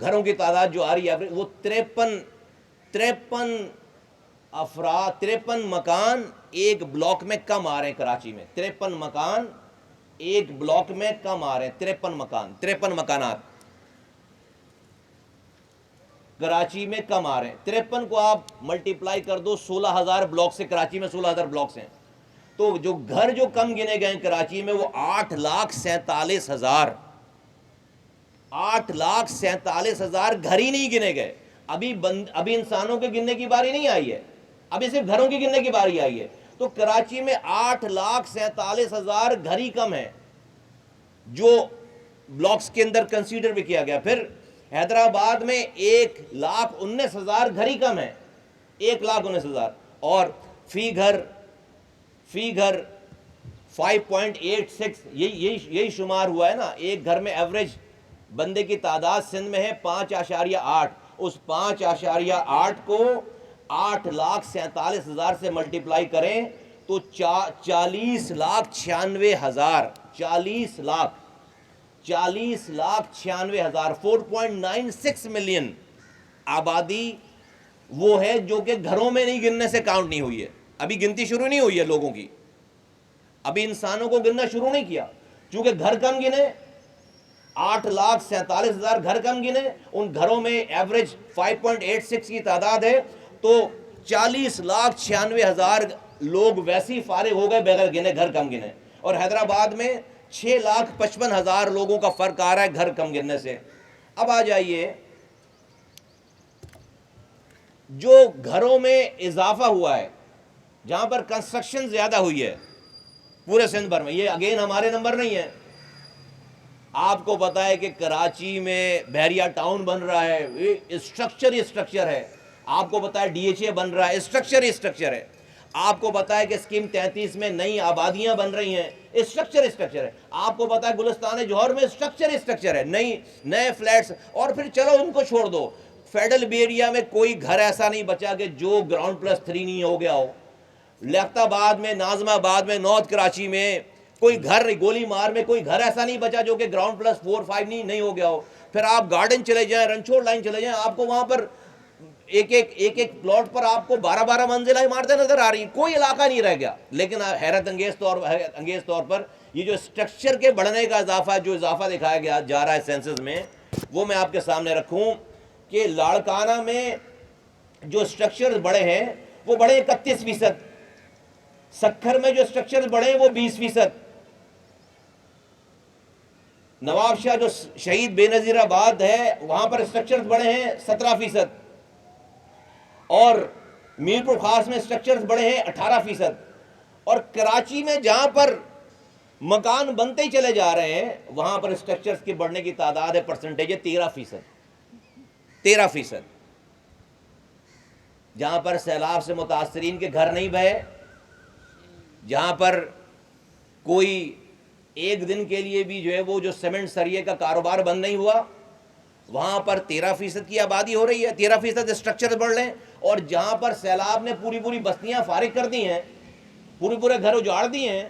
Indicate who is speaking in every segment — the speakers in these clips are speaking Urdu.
Speaker 1: گھروں کی تعداد جو آ رہی ہے وہ 53 افراد، 53 مکان ایک بلاک میں کم آ رہے ہیں کراچی میں، 53 مکان ایک بلاک میں کم آ رہے ہیں، 53 مکانات کراچی میں کم آ رہے ہیں۔ 53 کو آپ ملٹیپلائی کر دو 16,000 بلاک سے، کراچی میں 16,000 بلاکس ہیں، تو جو گھر جو کم گنے گئے ہیں کراچی میں وہ 8,47,000، 8,47,000 گھر ہی نہیں گنے گئے۔ ابھی انسانوں کے گننے کی باری نہیں آئی ہے، ابھی صرف گھروں کی گننے کی باری آئی ہے۔ تو کراچی میں 8,47,000 گھر ہی کم ہیں جو بلاکس کے اندر کنسیڈر بھی کیا گیا۔ پھر حیدرآباد میں 1,19,000 گھر ہی کم ہیں، 1,19,000، اور فی گھر 5.86، یہی شمار ہوا ہے نا، ایک گھر میں ایوریج بندے کی تعداد سندھ میں ہے 5.8، اس 5.8 کو 8,47,000 سے ملٹیپلائی کریں تو 40,96,000، 40,96,000، 4.96 ملین آبادی وہ ہے جو کہ گھروں میں نہیں گننے سے کاؤنٹ نہیں ہوئی ہے، ابھی گنتی شروع نہیں ہوئی ہے لوگوں کی، ابھی انسانوں کو گننا شروع نہیں کیا، چونکہ گھر کم گنے، 8,47,000 گھر کم گنے، ان گھروں میں ایوریج 5.86 کی تعداد ہے، تو 40,96,000 لوگ ویسے ہی فارغ ہو گئے بغیر گنے، گھر کم گنے، اور حیدرآباد میں 6,55,000 لوگوں کا فرق آ رہا ہے گھر کم گننے سے۔ اب آ جائیے جو گھروں میں اضافہ ہوا ہے، جہاں پر کنسٹرکشن زیادہ ہوئی ہے پورے سندھ بھر میں، یہ اگین ہمارے نمبر نہیں ہے، آپ کو پتا ہے کہ کراچی میں بحریہ ٹاؤن بن رہا ہے، اسٹرکچر ہے، آپ کو پتا ہے ڈی ایچ اے بن رہا ہے، اسٹرکچر ہے، آپ کو پتا ہے کہ اسکیم 33 میں نئی آبادیاں بن رہی ہیں، اسٹرکچر ہے، آپ کو پتا ہے گلستان جوہر میں اسٹرکچر ہے، نئے فلیٹس، اور پھر چلو ان کو چھوڑ دو، فیڈرل بیریا میں کوئی گھر ایسا نہیں بچا کہ جو گراؤنڈ پلس 3 نہیں ہو گیا ہو، لیاقت آباد میں، ناظم آباد میں، نارتھ کراچی میں کوئی گھر، گولی مار میں کوئی گھر ایسا نہیں بچا جو کہ گراؤنڈ پلس 4 5 نہیں ہو گیا ہو۔ پھر آپ گارڈن چلے جائیں، رنچوڑ لائن چلے جائیں، آپ کو وہاں پر ایک پلاٹ پر آپ کو 12 منزلہ عمارتیں نظر آ رہی ہیں، کوئی علاقہ نہیں رہ گیا۔ لیکن حیرت انگیز طور پر یہ جو اسٹرکچر کے بڑھنے کا اضافہ، جو اضافہ دکھایا گیا جا رہا ہے سینسز میں، وہ میں آپ کے سامنے رکھوں کہ لاڑکانہ میں جو اسٹرکچر بڑے ہیں وہ بڑے 31%، سکھر میں جو اسٹرکچر بڑے ہیں وہ 20%، نواب شاہ جو شہید بے نظیر آباد ہے وہاں پر اسٹرکچرز بڑے ہیں 17%، اور میر پور خاص میں اسٹرکچرز بڑے ہیں 18%، اور کراچی میں جہاں پر مکان بنتے ہی چلے جا رہے ہیں وہاں پر اسٹرکچرز کی بڑھنے کی تعداد ہے، پرسنٹیج ہے 13%، جہاں پر سیلاب سے متاثرین کے گھر نہیں بہے، جہاں پر کوئی ایک دن کے لیے بھی جو ہے وہ جو سیمنٹ سریے کا کاروبار بند نہیں ہوا، وہاں پر 13% کی آبادی ہو رہی ہے، 13% اسٹرکچر بڑھ رہے ہیں، اور جہاں پر سیلاب نے پوری بستیاں فارغ کر دی ہیں، پورے گھر اجاڑ دیے ہیں،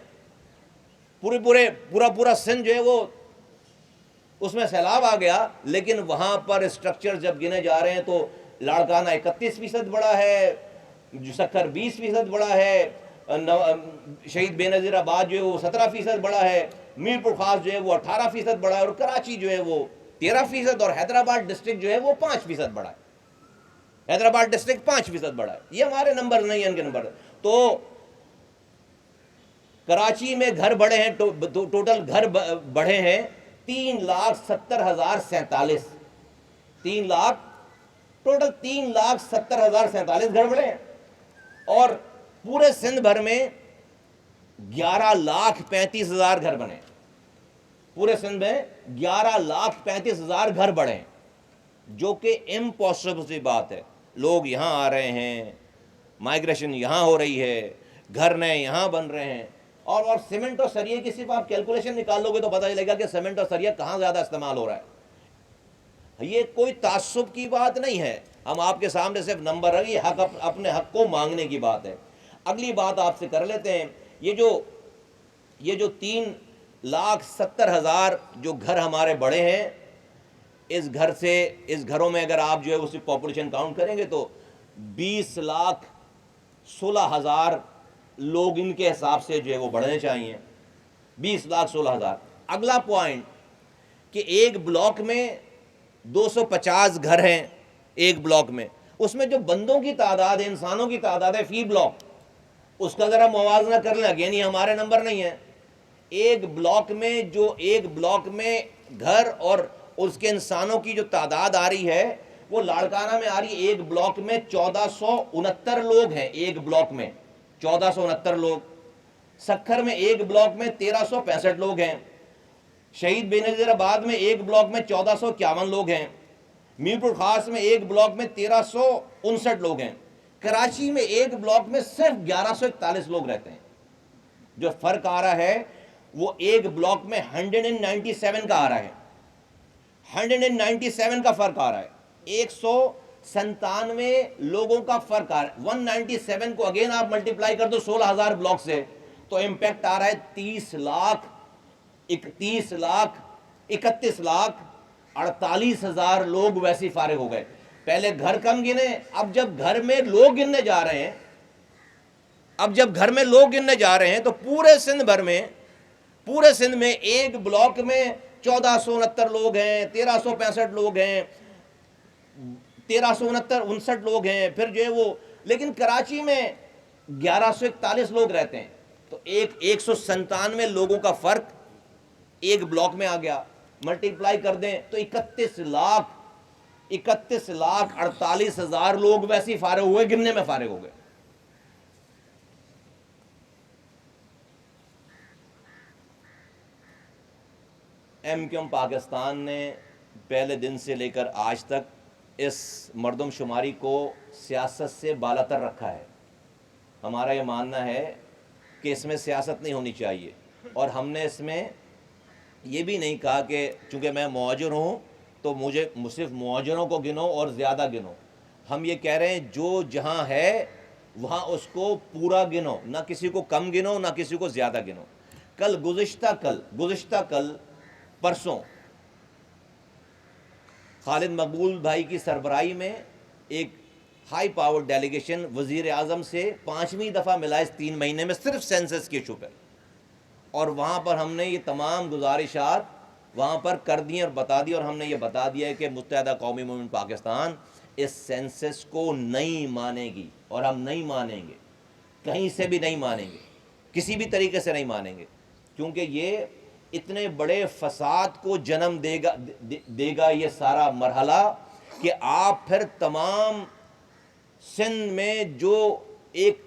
Speaker 1: پورا سندھ جو ہے وہ اس میں سیلاب آ گیا، لیکن وہاں پر اسٹرکچر جب گنے جا رہے ہیں تو لاڑکانہ 31% بڑا ہے، سکھر 20% بڑا ہے، شہید بے نظیر آباد جو ہے وہ 17% بڑا ہے، میر پور خاص جو ہے وہ 18% بڑا ہے، اور کراچی جو ہے وہ 13%، اور حیدرآباد ڈسٹرکٹ جو ہے وہ 5% بڑا ہے، حیدرآباد ڈسٹرکٹ 5% بڑا ہے۔ یہ ہمارے نمبر نہیں ہیں، ان کے نمبر۔ تو کراچی میں گھر بڑھے ہیں، ٹوٹل گھر بڑھے ہیں 3,70,047، 3,70,047 گھر بڑھے ہیں، اور پورے سندھ بھر میں 11,35,000 گھر بنے، پورے سندھ میں 11,35,000 گھر بڑھے ہیں، جو کہ امپاسبل سی بات ہے۔ لوگ یہاں آ رہے ہیں، مائگریشن یہاں ہو رہی ہے، گھر نئے یہاں بن رہے ہیں، اور سیمنٹ اور سریے کی صرف آپ کیلکولیشن نکال لو گے تو پتہ چلے گا کہ سیمنٹ اور سریہ کہاں زیادہ استعمال ہو رہا ہے۔ یہ کوئی تعصب کی بات نہیں ہے، ہم آپ کے سامنے صرف نمبر ہے، یہ حق اپنے حق کو مانگنے کی بات ہے۔ اگلی بات آپ سے کر لیتے ہیں، یہ جو 3,70,000 جو گھر ہمارے بڑے ہیں، اس گھر سے اس گھروں میں اگر آپ جو ہے اس کی پاپولیشن کاؤنٹ کریں گے تو 20,16,000 لوگ ان کے حساب سے جو ہے وہ بڑھنے چاہیے. 20,16,000. اگلا پوائنٹ کہ ایک بلاک میں 250 گھر ہیں ایک بلاک میں، اس میں جو بندوں کی تعداد ہے، انسانوں کی تعداد ہے فی بلاک، اس کا ذرا موازنہ کر لیں. اگین یہ ہمارے نمبر نہیں ہے. ایک بلاک میں گھر اور اس کے انسانوں کی جو تعداد آ رہی ہے وہ لاڑکانہ میں آ رہی ہے. ایک بلاک میں 1469 لوگ ہیں، ایک بلاک میں 1469 لوگ. سکھر میں ایک بلاک میں 1365 لوگ ہیں. شہید بے نظیر آباد میں ایک بلاک میں 1451 لوگ ہیں. میرپور خاص میں ایک بلاک میں 1359 لوگ ہیں. کراچی میں ایک بلاک میں صرف 1141 لوگ رہتے ہیں. جو فرق آ رہا ہے وہ ایک بلاک میں 197 کا آ رہا ہے. 197 کا فرق آ رہا ہے. 197 لوگوں کا فرق آ رہا ہے. 197 کو اگین آپ ملٹیپلائی کر دو 16,000 بلاک سے تو امپیکٹ آ رہا ہے 31,48,000 لوگ ویسے فارغ ہو گئے. پہلے گھر کم گنے، اب جب گھر میں لوگ گننے جا رہے ہیں تو پورے سندھ میں ایک بلاک میں 1469 لوگ ہیں، 1365 لوگ ہیں، 1369 لوگ ہیں، پھر جو ہے وہ، لیکن کراچی میں 1141 لوگ رہتے ہیں. تو 197 لوگوں کا فرق ایک بلاک میں آ گیا. ملٹیپلائی کر دیں تو 31,48,000 لوگ ویسے ہی فارغ ہوئے، گننے میں فارغ ہو گئے. ایم کیو ایم پاکستان نے پہلے دن سے لے کر آج تک اس مردم شماری کو سیاست سے بالاتر رکھا ہے. ہمارا یہ ماننا ہے کہ اس میں سیاست نہیں ہونی چاہیے، اور ہم نے اس میں یہ بھی نہیں کہا کہ چونکہ میں مہاجر ہوں تو مجھے صرف مہاجروں کو گنو اور زیادہ گنو. ہم یہ کہہ رہے ہیں جو جہاں ہے وہاں اس کو پورا گنو، نہ کسی کو کم گنو نہ کسی کو زیادہ گنو. گزشتہ کل پرسوں خالد مقبول بھائی کی سربراہی میں ایک ہائی پاور ڈیلیگیشن وزیر اعظم سے 5ویں دفعہ ملا اس 3 مہینے میں صرف سینسس کے ایشو پر، اور وہاں پر ہم نے یہ تمام گزارشات وہاں پر کر دی اور بتا دی، اور ہم نے یہ بتا دیا ہے کہ متحدہ قومی موومنٹ پاکستان اس سینسس کو نہیں مانے گی، اور ہم نہیں مانیں گے، کہیں سے بھی نہیں مانیں گے، کسی بھی طریقے سے نہیں مانیں گے، کیونکہ یہ اتنے بڑے فساد کو جنم دے گا یہ سارا مرحلہ کہ آپ پھر تمام سندھ میں جو ایک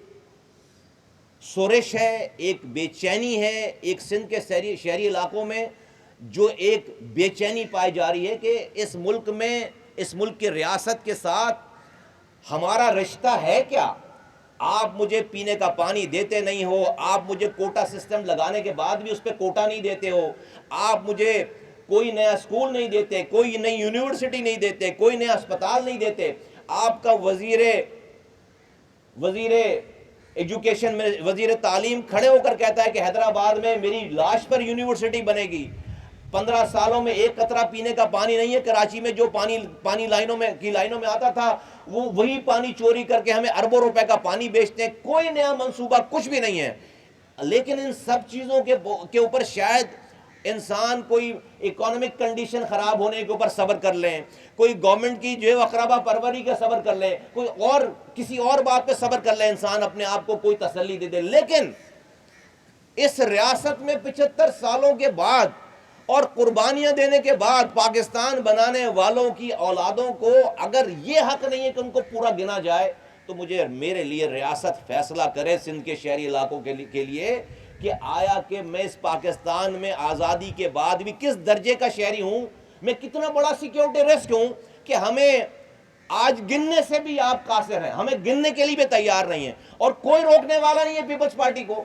Speaker 1: سورش ہے، ایک بے چینی ہے، ایک سندھ کے شہری علاقوں میں جو ایک بے چینی پائی جا رہی ہے کہ اس ملک کی ریاست کے ساتھ ہمارا رشتہ ہے کیا. آپ مجھے پینے کا پانی دیتے نہیں ہو، آپ مجھے کوٹا سسٹم لگانے کے بعد بھی اس پہ کوٹا نہیں دیتے ہو، آپ مجھے کوئی نیا اسکول نہیں دیتے، کوئی نئی یونیورسٹی نہیں دیتے، کوئی نیا اسپتال نہیں دیتے. آپ کا وزیر ایجوکیشن میں وزیر تعلیم کھڑے ہو کر کہتا ہے کہ حیدرآباد میں میری لاش پر یونیورسٹی بنے گی. 15 سالوں میں ایک قطرہ پینے کا پانی نہیں ہے. کراچی میں جو پانی لائنوں میں آتا تھا وہی پانی چوری کر کے ہمیں اربوں روپے کا پانی بیچتے ہیں. کوئی نیا منصوبہ کچھ بھی نہیں ہے. لیکن ان سب چیزوں کے اوپر شاید انسان کوئی اکانومک کنڈیشن خراب ہونے کے اوپر صبر کر لیں، کوئی گورنمنٹ کی جو ہے اقربا پروری کا صبر کر لیں، کوئی اور کسی اور بات پہ صبر کر لیں، انسان اپنے آپ کو کوئی تسلی دے دے. لیکن اس ریاست میں 75 سالوں کے بعد اور قربانیاں دینے کے بعد پاکستان بنانے والوں کی اولادوں کو اگر یہ حق نہیں ہے کہ ان کو پورا گنا جائے تو میرے لیے ریاست فیصلہ کرے سندھ کے شہری علاقوں کے لیے کہ آیا کہ میں اس پاکستان میں آزادی کے بعد بھی کس درجے کا شہری ہوں، میں کتنا بڑا سیکیورٹی رسک ہوں کہ ہمیں آج گننے سے بھی آپ قاصر ہیں، ہمیں گننے کے لیے بھی تیار نہیں ہیں. اور کوئی روکنے والا نہیں ہے پیپلز پارٹی کو،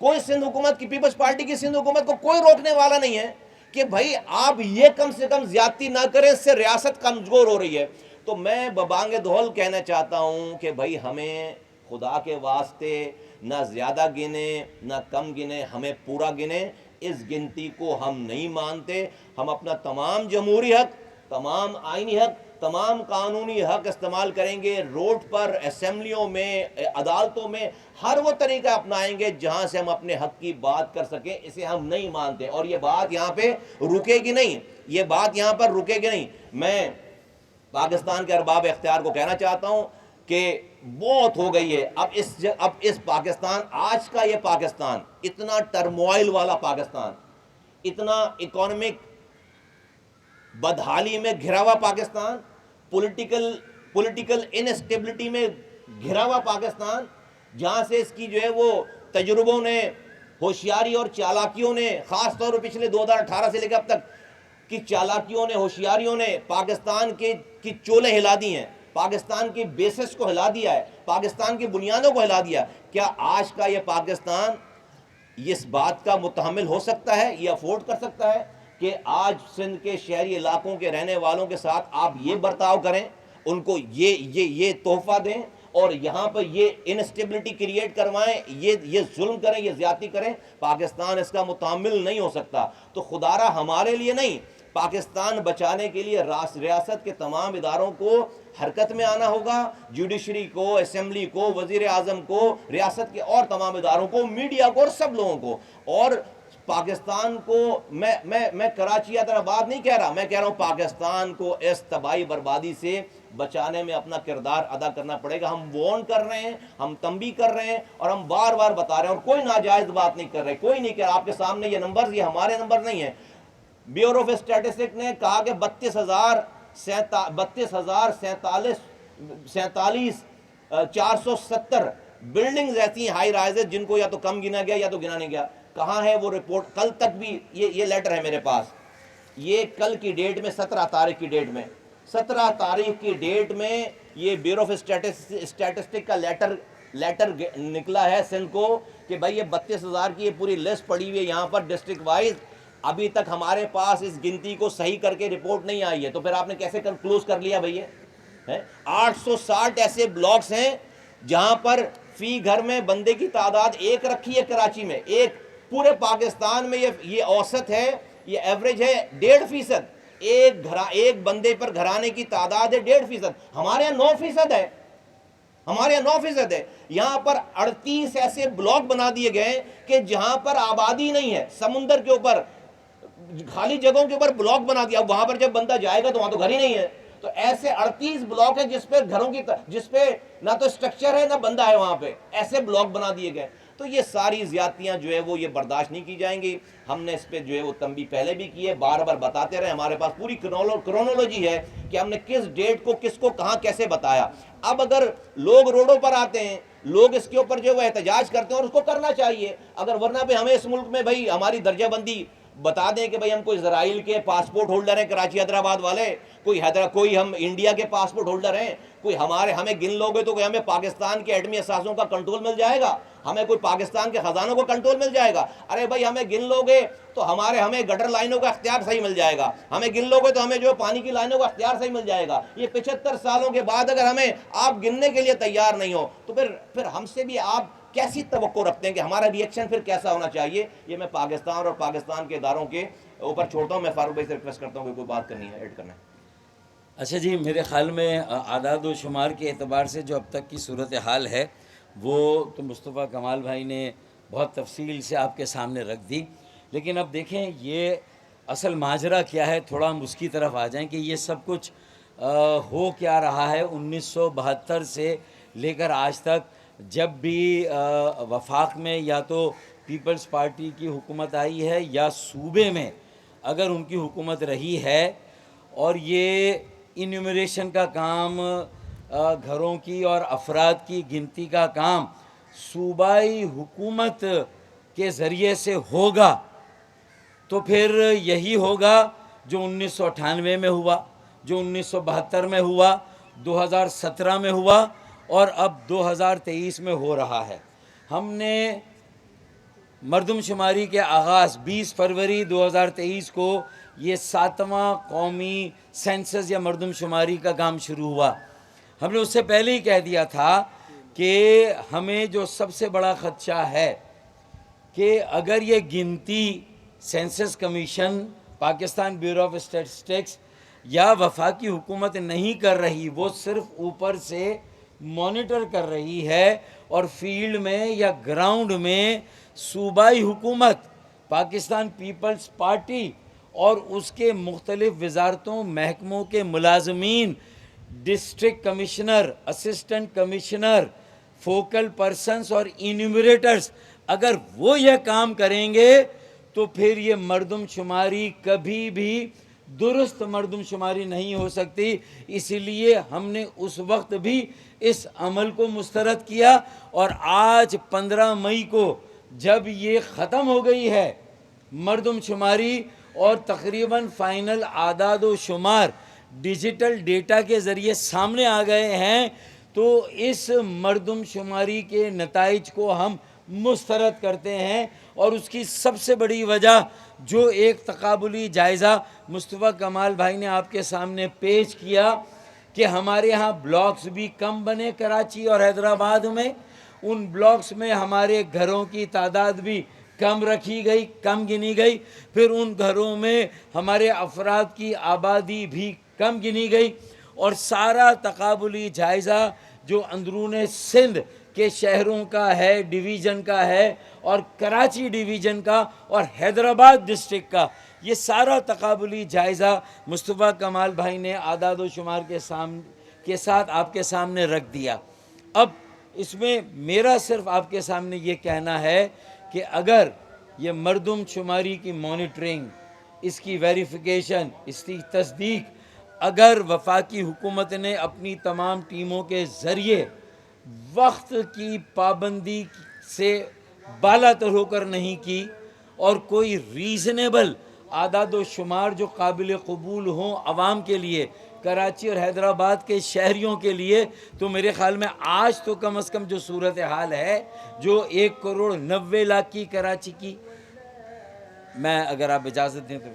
Speaker 1: کوئی سندھ حکومت کی پیپلز پارٹی کی سندھ حکومت کو کوئی روکنے والا نہیں ہے کہ بھائی آپ یہ کم سے کم زیادتی نہ کریں، اس سے ریاست کمزور ہو رہی ہے. تو میں ببانگ دہل کہنا چاہتا ہوں کہ بھائی ہمیں خدا کے واسطے نہ زیادہ گنے نہ کم گنے، ہمیں پورا گنے. اس گنتی کو ہم نہیں مانتے. ہم اپنا تمام جمہوری حق تمام آئینی حق، تمام قانونی حق استعمال کریں گے، روڈ پر، اسمبلیوں میں، عدالتوں میں، ہر وہ طریقہ اپنائیں گے جہاں سے ہم اپنے حق کی بات کر سکیں. اسے ہم نہیں مانتے اور یہ بات یہاں پہ رکے گی نہیں، یہ بات یہاں پر رکے گی نہیں. میں پاکستان کے ارباب اختیار کو کہنا چاہتا ہوں کہ بہت ہو گئی ہے. اب اس پاکستان، آج کا یہ پاکستان، اتنا ٹرموائل والا پاکستان، اتنا اکانومک بدحالی میں گھرا ہوا پاکستان، پولیٹیکل انسٹیبلٹی میں گھرا ہوا پاکستان، جہاں سے اس کی جو ہے وہ تجربوں نے، ہوشیاری اور چالاکیوں نے، خاص طور پر پچھلے 2018 سے لے کر اب تک کی چالاکیوں نے، ہوشیاریوں نے پاکستان کی چولیں ہلا دی ہیں، پاکستان کی بیسس کو ہلا دیا ہے، پاکستان کی بنیادوں کو ہلا دیا. کیا آج کا یہ پاکستان اس بات کا متحمل ہو سکتا ہے، یہ افورڈ کر سکتا ہے کہ آج سندھ کے شہری علاقوں کے رہنے والوں کے ساتھ آپ یہ برتاؤ کریں، ان کو یہ تحفہ دیں اور یہاں پر یہ انسٹیبلٹی کریٹ کروائیں، یہ ظلم کریں، یہ زیادتی کریں؟ پاکستان اس کا متحمل نہیں ہو سکتا. تو خدارہ ہمارے لیے نہیں، پاکستان بچانے کے لیے ریاست کے تمام اداروں کو حرکت میں آنا ہوگا، جوڈیشری کو، اسمبلی کو، وزیر اعظم کو، ریاست کے اور تمام اداروں کو، میڈیا کو اور سب لوگوں کو. اور پاکستان کو میں کراچی حیدرآباد نہیں کہہ رہا، میں کہہ رہا ہوں پاکستان کو اس تباہی بربادی سے بچانے میں اپنا کردار ادا کرنا پڑے گا. ہم وارن کر رہے ہیں، ہم تنبیہ کر رہے ہیں اور ہم بار بار بتا رہے ہیں اور کوئی ناجائز بات نہیں کر رہے، کوئی نہیں کہہ رہا. آپ کے سامنے یہ نمبر، یہ ہمارے نمبر نہیں ہیں. بیورو آف اسٹیٹسٹکس نے کہا کہ 32,470 بلڈنگز ایسی ہیں، ہائی رائزز، جن کو یا تو کم گنا گیا یا تو گنا نہیں گیا. کہاں ہے وہ رپورٹ؟ کل تک بھی یہ لیٹر ہے میرے پاس، یہ کل کی ڈیٹ میں 17 تاریخ کی ڈیٹ میں 17 تاریخ کی ڈیٹ میں یہ بیورو آف اسٹیٹسٹک کا لیٹر نکلا ہے سندھ کو کہ بھائی یہ 32,000 کی یہ پوری لسٹ پڑی ہوئی ہے یہاں پر ڈسٹرکٹ وائز. ابھی تک ہمارے پاس اس گنتی کو صحیح کر کے رپورٹ نہیں آئی ہے. تو پھر آپ نے کیسے کلوز کر لیا بھائی؟ 860 ایسے بلاکس ہیں جہاں پر فی گھر میں بندے کی تعداد ایک رکھی ہے کراچی میں، ایک. پورے پاکستان میں یہ اوسط ہے، یہ ایوریج ہے 1.5%. ایک بندے پر گھرانے کی تعداد ہے 1.5%. ہمارے یہاں 9% ہے، ہمارے یہاں 9% ہے. یہاں پر 38 ایسے بلاک بنا دیے گئے کہ جہاں پر آبادی نہیں ہے، سمندر کے اوپر خالی جگہوں کے اوپر بلاک بنا دیا. وہاں پر جب بندہ جائے گا تو وہاں تو گھر ہی نہیں ہے. تو ایسے 38 بلاک ہیں جس پہ گھروں کی، جس پہ نہ تو سٹرکچر ہے نہ بندہ ہے وہاں پہ، ایسے بلاک بنا دیے گئے. تو یہ ساری زیادتیاں جو ہے وہ یہ برداشت نہیں کی جائیں گی. ہم نے اس پہ جو ہے وہ تنبیہ پہلے بھی کی ہے، بار بار بتاتے رہے. ہمارے پاس پوری کرونولوجی ہے کہ ہم نے کس ڈیٹ کو کس کو کہاں کیسے بتایا. اب اگر لوگ روڈوں پر آتے ہیں، لوگ اس کے اوپر جو وہ احتجاج کرتے ہیں اور اس کو کرنا چاہیے، اگر ورنہ پہ ہمیں اس ملک میں بھائی ہماری درجہ بندی بتا دیں کہ بھئی ہم کوئی اسرائیل کے پاسپورٹ ہولڈر ہیں کراچی حیدرآباد والے، کوئی ہم انڈیا کے پاسپورٹ ہولڈر ہیں، کوئی ہمیں گن لوگے تو کوئی ہمیں پاکستان کے ایٹمی اثاثوں کا کنٹرول مل جائے گا، ہمیں کوئی پاکستان کے خزانوں کو کنٹرول مل جائے گا. ارے بھائی ہمیں گن لوگے تو ہمیں گٹر لائنوں کا اختیار صحیح مل جائے گا، ہمیں گن لوگے تو ہمیں جو پانی کی لائنوں کا اختیار صحیح مل جائے گا. یہ 75 سالوں کے بعد اگر ہمیں آپ گننے کے لیے تیار نہیں ہو تو پھر ہم سے بھی آپ کیسی توقع رکھتے ہیں کہ ہمارا ریئیکشن پھر کیسا ہونا چاہیے؟ یہ میں پاکستان اور پاکستان کے اداروں کے اوپر چھوڑتا ہوں. میں فاروق بھائی سے ریکویسٹ کرتا ہوں کہ کوئی بات کرنی ہے، ایڈ کرنا ہے.
Speaker 2: اچھا جی، میرے خیال میں اعداد و شمار کے اعتبار سے جو اب تک کی صورتحال ہے وہ تو مصطفیٰ کمال بھائی نے بہت تفصیل سے آپ کے سامنے رکھ دی. لیکن اب دیکھیں یہ اصل ماجرا کیا ہے، تھوڑا ہم اس کی طرف آ جائیں کہ یہ سب کچھ ہو کیا رہا ہے 1972 سے لے کر آج تک. جب بھی وفاق میں یا تو پیپلز پارٹی کی حکومت آئی ہے یا صوبے میں اگر ان کی حکومت رہی ہے، اور یہ انیومریشن کا کام، گھروں کی اور افراد کی گنتی کا کام صوبائی حکومت کے ذریعے سے ہوگا، تو پھر یہی ہوگا جو 1998 میں ہوا، جو 1972 میں ہوا، 2017 میں ہوا اور اب 2023 میں ہو رہا ہے. ہم نے مردم شماری کے آغاز 20 فروری 2023 کو یہ 7واں قومی سینسس یا مردم شماری کا کام شروع ہوا. ہم نے اس سے پہلے ہی کہہ دیا تھا کہ ہمیں جو سب سے بڑا خدشہ ہے کہ اگر یہ گنتی census commission, Pakistan bureau of statistics یا وفاقی حکومت نہیں کر رہی، وہ صرف اوپر سے مانیٹر کر رہی ہے، اور فیلڈ میں یا گراؤنڈ میں صوبائی حکومت، پاکستان پیپلز پارٹی اور اس کے مختلف وزارتوں محکموں کے ملازمین، district commissioner, assistant commissioner, focal persons اور انیمیریٹرز، اگر وہ یہ کام کریں گے تو پھر یہ مردم شماری کبھی بھی درست مردم شماری نہیں ہو سکتی۔ اسی لیے ہم نے اس وقت بھی اس عمل کو مسترد کیا، اور آج 15 مئی کو جب یہ ختم ہو گئی ہے مردم شماری اور تقریباً فائنل اعداد و شمار ڈیجیٹل ڈیٹا کے ذریعے سامنے آ گئے ہیں، تو اس مردم شماری کے نتائج کو ہم مسترد کرتے ہیں۔ اور اس کی سب سے بڑی وجہ جو ایک تقابلی جائزہ مصطفیٰ کمال بھائی نے آپ کے سامنے پیش کیا کہ ہمارے ہاں بلاکس بھی کم بنے کراچی اور حیدرآباد میں، ان بلاکس میں ہمارے گھروں کی تعداد بھی کم رکھی گئی، کم گنی گئی، پھر ان گھروں میں ہمارے افراد کی آبادی بھی کم گنی گئی، اور سارا تقابلی جائزہ جو اندرون سندھ کے شہروں کا ہے، ڈویژن کا ہے، اور کراچی ڈویژن کا اور حیدرآباد ڈسٹرکٹ کا، یہ سارا تقابلی جائزہ مصطفیٰ کمال بھائی نے اعداد و شمار کے ساتھ آپ کے سامنے رکھ دیا۔ اب اس میں میرا صرف آپ کے سامنے یہ کہنا ہے کہ اگر یہ مردم شماری کی مانیٹرنگ، اس کی ویریفیکیشن، اس کی تصدیق اگر وفاقی حکومت نے اپنی تمام ٹیموں کے ذریعے وقت کی پابندی سے بالاتر ہو کر نہیں کی، اور کوئی ریزنیبل اعداد و شمار جو قابل قبول ہوں عوام کے لیے، کراچی اور حیدرآباد کے شہریوں کے لیے، تو میرے خیال میں آج تو کم از کم جو صورتحال ہے، جو 1 کروڑ 90 لاکھ کی کراچی کی، میں اگر آپ اجازت دیں تو